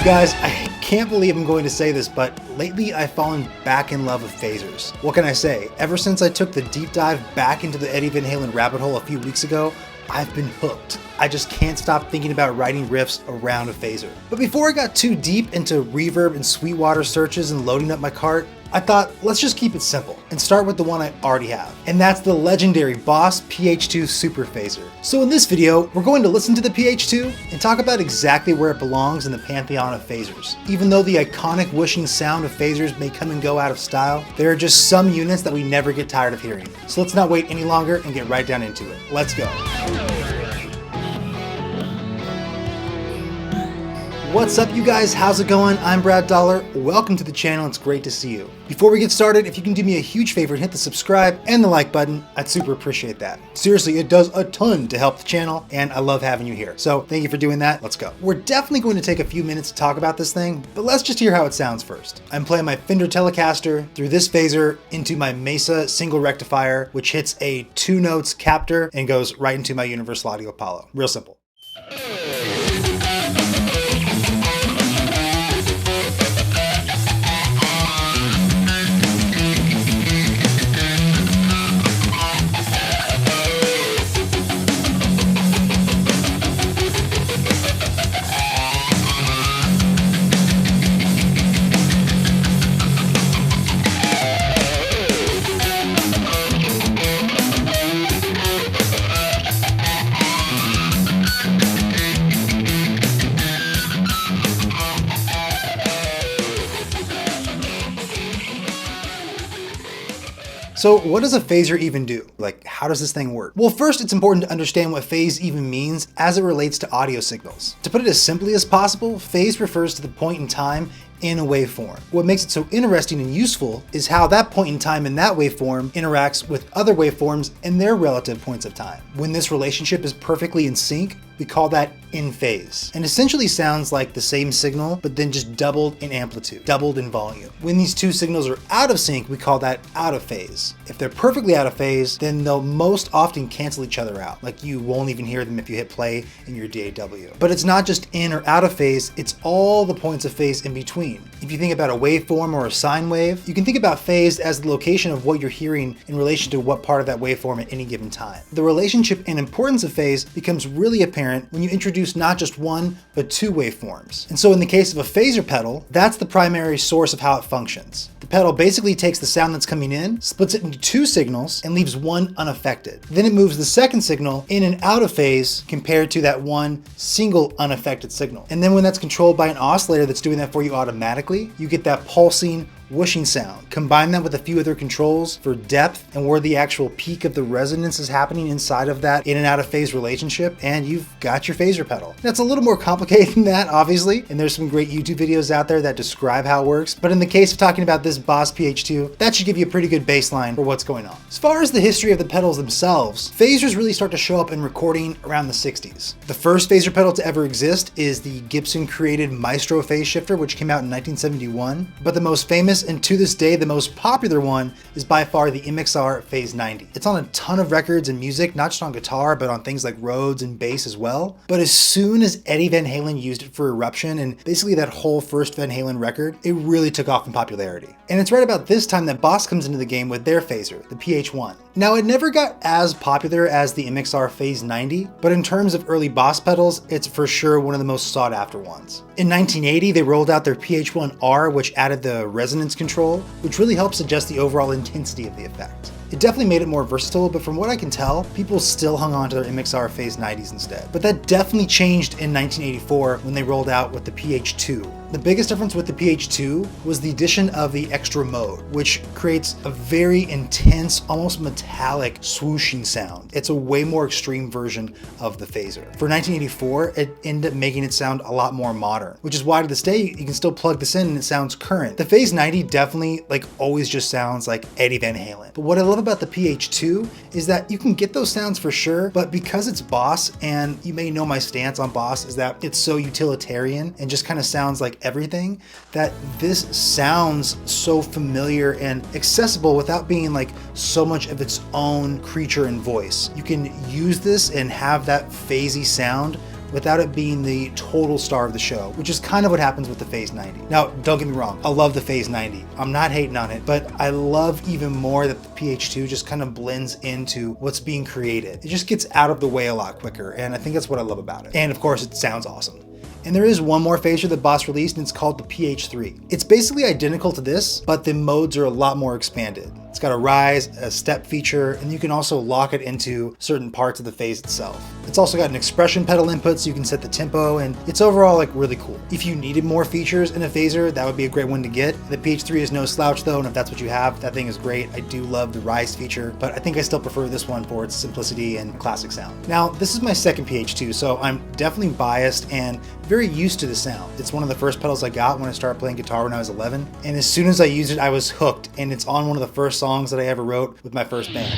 Guys, I can't believe I'm going to say this, but lately I've fallen back in love with phasers. What can I say? Ever since I took the deep dive back into the Eddie Van Halen rabbit hole a few weeks ago, I've been hooked. I just can't stop thinking about writing riffs around a phaser. But before I got too deep into reverb and Sweetwater searches and loading up my cart, I thought, let's just keep it simple and start with the one I already have. And that's the legendary Boss PH-2 Super Phaser. So in this video, we're going to listen to the PH-2 and talk about exactly where it belongs in the pantheon of phasers. Even though the iconic whooshing sound of phasers may come and go out of style, there are just some units that we never get tired of hearing. So let's not wait any longer and get right down into it. Let's go. What's up, you guys? How's it going? I'm Brad Dollar. Welcome to the channel. It's great to see you. Before we get started, if you can do me a huge favor and hit the subscribe and the like button, I'd super appreciate that. Seriously, it does a ton to help the channel, and I love having you here. So thank you for doing that. Let's go. We're definitely going to take a few minutes to talk about this thing, but let's just hear how it sounds first. I'm playing my Fender Telecaster through this phaser into my Mesa single rectifier, which hits a 2 notes captor and goes right into my Universal Audio Apollo. Real simple. So what does a phaser even do? Like, how does this thing work? Well, first, it's important to understand what phase even means as it relates to audio signals. To put it as simply as possible, phase refers to the point in time in a waveform. What makes it so interesting and useful is how that point in time in that waveform interacts with other waveforms and their relative points of time. When this relationship is perfectly in sync, we call that in phase, and essentially sounds like the same signal, but then just doubled in amplitude, doubled in volume. When these two signals are out of sync, we call that out of phase. If they're perfectly out of phase, then they'll most often cancel each other out. Like, you won't even hear them if you hit play in your DAW. But it's not just in or out of phase, it's all the points of phase in between. If you think about a waveform or a sine wave, you can think about phase as the location of what you're hearing in relation to what part of that waveform at any given time. The relationship and importance of phase becomes really apparent when you introduce not just one, but two waveforms. And so in the case of a phaser pedal, that's the primary source of how it functions. The pedal basically takes the sound that's coming in, splits it into two signals, and leaves one unaffected. Then it moves the second signal in and out of phase compared to that one single unaffected signal. And then when that's controlled by an oscillator that's doing that for you automatically, you get that pulsing, whooshing sound. Combine that with a few other controls for depth and where the actual peak of the resonance is happening inside of that in and out of phase relationship, and you've got your phaser pedal. That's a little more complicated than that, obviously, and there's some great YouTube videos out there that describe how it works, but in the case of talking about this Boss PH-2, that should give you a pretty good baseline for what's going on. As far as the history of the pedals themselves, phasers really start to show up in recording around the 60s. The first phaser pedal to ever exist is the Gibson created Maestro phase shifter, which came out in 1971, but the most famous and to this day the most popular one is by far the MXR Phase 90. It's on a ton of records and music, not just on guitar, but on things like Rhodes and bass as well. But as soon as Eddie Van Halen used it for Eruption and basically that whole first Van Halen record, it really took off in popularity. And it's right about this time that Boss comes into the game with their phaser, the PH-1. Now, it never got as popular as the MXR Phase 90, but in terms of early Boss pedals, it's for sure one of the most sought after ones. In 1980, they rolled out their PH-1R, which added the resonance control, which really helps adjust the overall intensity of the effect. It definitely made it more versatile, but from what I can tell, people still hung on to their MXR Phase 90s instead. But that definitely changed in 1984 when they rolled out with the PH-2. The biggest difference with the PH-2 was the addition of the extra mode, which creates a very intense, almost metallic swooshing sound. It's a way more extreme version of the phaser. For 1984, it ended up making it sound a lot more modern, which is why to this day you can still plug this in and it sounds current. The Phase 90 definitely always just sounds like Eddie Van Halen. But what I love about the PH-2 is that you can get those sounds for sure, but because it's Boss, and you may know my stance on Boss is that it's so utilitarian and just kind of sounds like everything, that this sounds so familiar and accessible without being so much of its own creature and voice. You can use this and have that phasey sound without it being the total star of the show, which is kind of what happens with the Phase 90. Now, don't get me wrong, I love the Phase 90. I'm not hating on it, but I love even more that the PH-2 just kind of blends into what's being created. It just gets out of the way a lot quicker, and I think that's what I love about it. And of course, it sounds awesome. And there is one more phaser that Boss released, and it's called the PH-3. It's basically identical to this, but the modes are a lot more expanded. It's got a rise, a step feature, and you can also lock it into certain parts of the phase itself. It's also got an expression pedal input so you can set the tempo, and it's overall like really cool. If you needed more features in a phaser, that would be a great one to get. The PH-3 is no slouch though, and if that's what you have, that thing is great. I do love the rise feature, but I think I still prefer this one for its simplicity and classic sound. Now, this is my second PH-2, so I'm definitely biased and very used to the sound. It's one of the first pedals I got when I started playing guitar when I was 11, and as soon as I used it, I was hooked, and it's on one of the first songs that I ever wrote with my first band.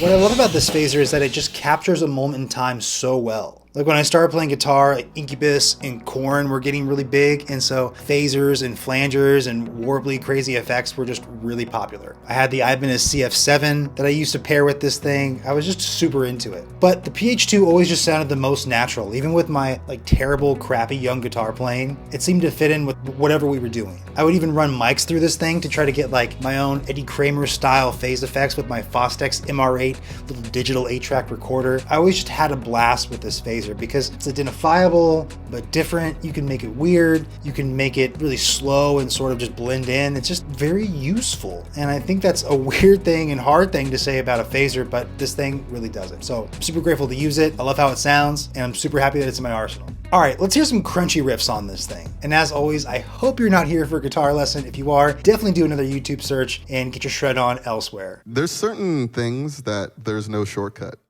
What I love about this phaser is that it just captures a moment in time so well. Like when I started playing guitar, Incubus and Korn were getting really big, and so phasers and flangers and warbly crazy effects were just really popular. I had the Ibanez CF7 that I used to pair with this thing. I was just super into it. But the PH-2 always just sounded the most natural. Even with my terrible, crappy young guitar playing, it seemed to fit in with whatever we were doing. I would even run mics through this thing to try to get my own Eddie Kramer style phase effects with my Fostex MR8 little digital 8-track recorder. I always just had a blast with this phaser because it's identifiable but different. You can make it weird, you can make it really slow and sort of just blend in. It's just very useful, and I think that's a weird thing and hard thing to say about a phaser, but this thing really does it. So I'm super grateful to use it. I love how it sounds, and I'm super happy that it's in my arsenal. All right, let's hear some crunchy riffs on this thing. And as always, I hope you're not here for a guitar lesson. If you are, definitely do another YouTube search and get your shred on elsewhere. There's certain things that there's no shortcut.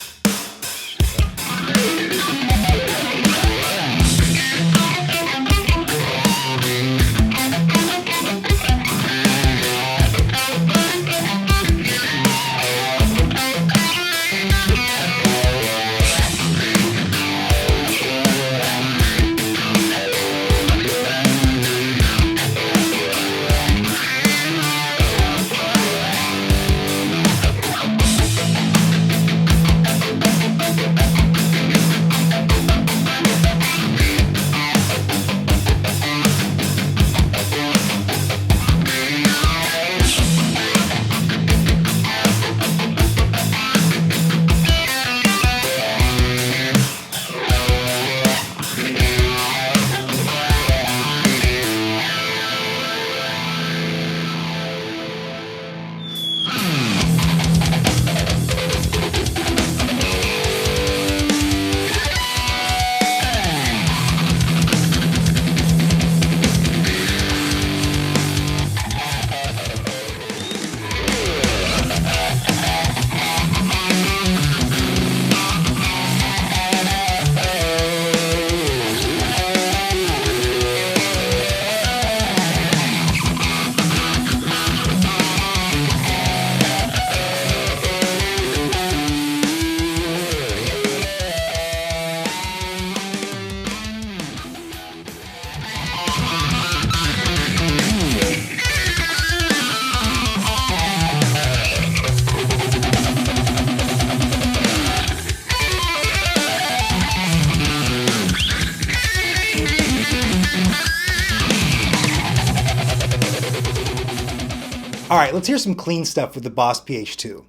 All right, let's hear some clean stuff with the Boss PH-2.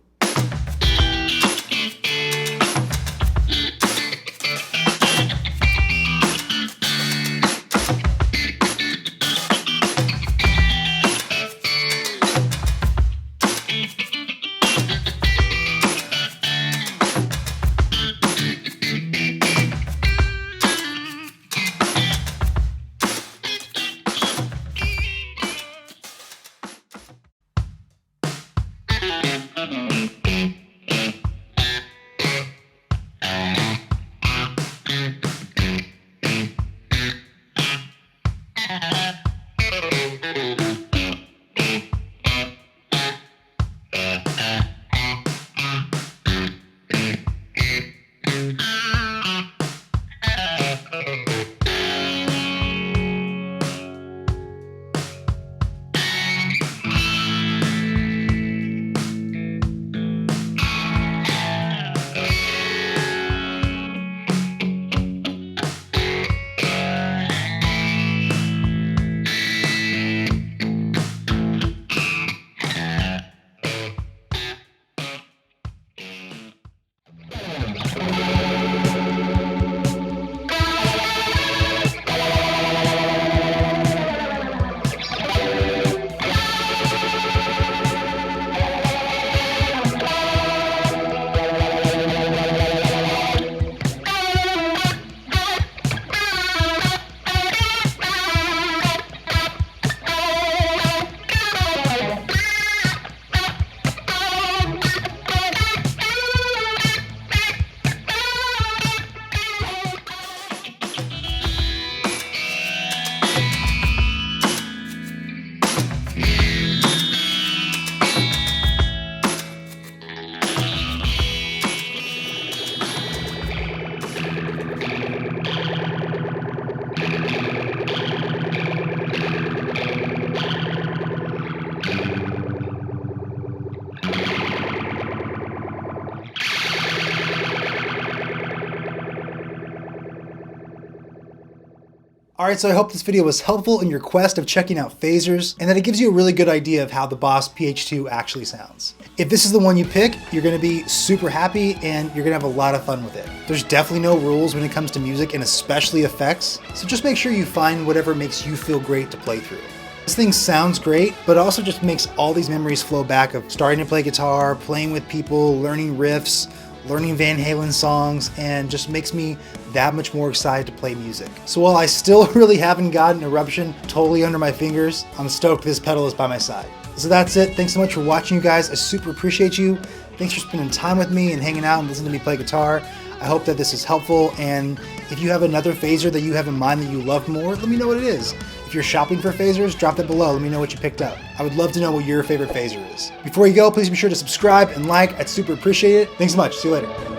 Alright, so I hope this video was helpful in your quest of checking out phasers, and that it gives you a really good idea of how the Boss PH-2 actually sounds. If this is the one you pick, you're going to be super happy and you're going to have a lot of fun with it. There's definitely no rules when it comes to music and especially effects, so just make sure you find whatever makes you feel great to play through. This thing sounds great, but also just makes all these memories flow back of starting to play guitar, playing with people, learning riffs, learning Van Halen songs, and just makes me that much more excited to play music. So while I still really haven't gotten Eruption totally under my fingers, I'm stoked this pedal is by my side. So that's it. Thanks so much for watching, you guys. I super appreciate you. Thanks for spending time with me and hanging out and listening to me play guitar. I hope that this is helpful, and if you have another phaser that you have in mind that you love more, let me know what it is. If you're shopping for phasers, drop that below. Let me know what you picked up. I would love to know what your favorite phaser is. Before you go, please be sure to subscribe and like. I'd super appreciate it. Thanks so much. See you later.